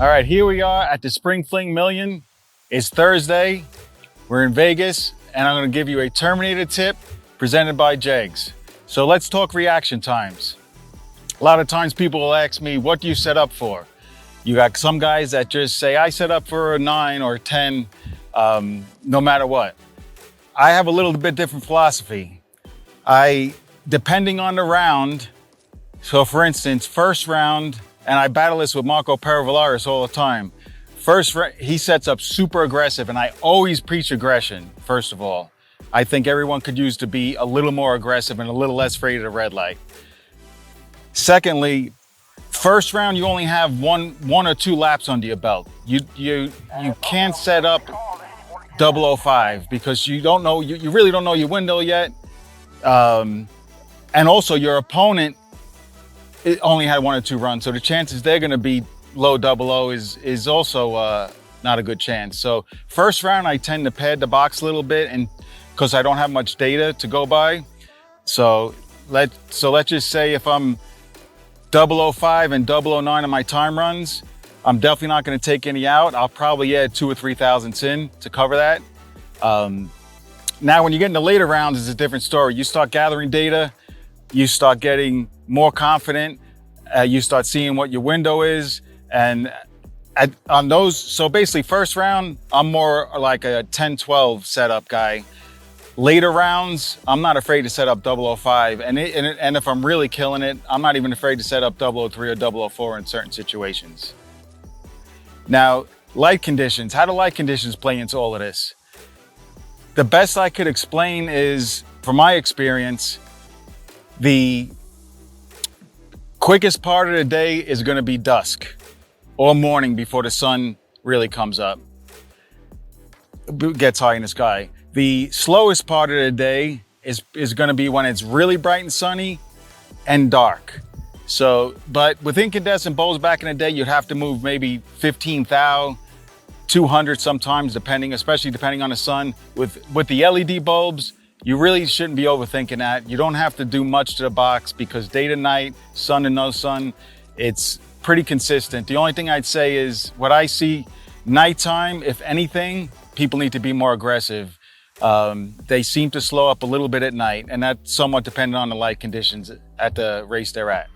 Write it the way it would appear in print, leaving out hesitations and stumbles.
All right, here we are at the Spring Fling Million. It's Thursday, we're in Vegas, and I'm gonna give you a Terminator tip presented by JEGS. So let's talk reaction times. A lot of times people will ask me, what do you set up for? You got some guys that just say, I set up for a 9 or 10, no matter what. I have a little bit different philosophy. Depending on the round, so for instance, first round, and I battle this with Marco Perovalaris all the time. He sets up super aggressive, and I always preach aggression, first of all. I think everyone could use to be a little more aggressive and a little less afraid of the red light. Secondly, first round, you only have one or two laps under your belt. You can't set up 005 because you don't know, you really don't know your window yet. And also your opponent, it only had 1 or 2 runs. So the chances they're gonna be low 00 is also not a good chance. So first round, I tend to pad the box a little bit, and because I don't have much data to go by. So let's just say if I'm 005 and 009 in my time runs, I'm definitely not gonna take any out. I'll probably add 2 or 3 thousandths in to cover that. Now, when you get into later rounds, it's a different story. You start gathering data, you start getting more confident, you start seeing what your window is, and on those, so basically first round, I'm more like a 10-12 setup guy. Later rounds, I'm not afraid to set up 005, and if I'm really killing it, I'm not even afraid to set up 003 or 004 in certain situations. Now, light conditions. How do light conditions play into all of this? The best I could explain is, from my experience, the quickest part of the day is going to be dusk or morning before the sun really comes up, gets high in the sky. The slowest part of the day is going to be when it's really bright and sunny and dark. So, but with incandescent bulbs back in the day, you'd have to move maybe 15 thou, 200 sometimes, especially depending on the sun. With the LED bulbs, you really shouldn't be overthinking that. You don't have to do much to the box because day to night, sun to no sun, it's pretty consistent. The only thing I'd say is what I see nighttime, if anything, people need to be more aggressive. They seem to slow up a little bit at night, and that's somewhat dependent on the light conditions at the race they're at.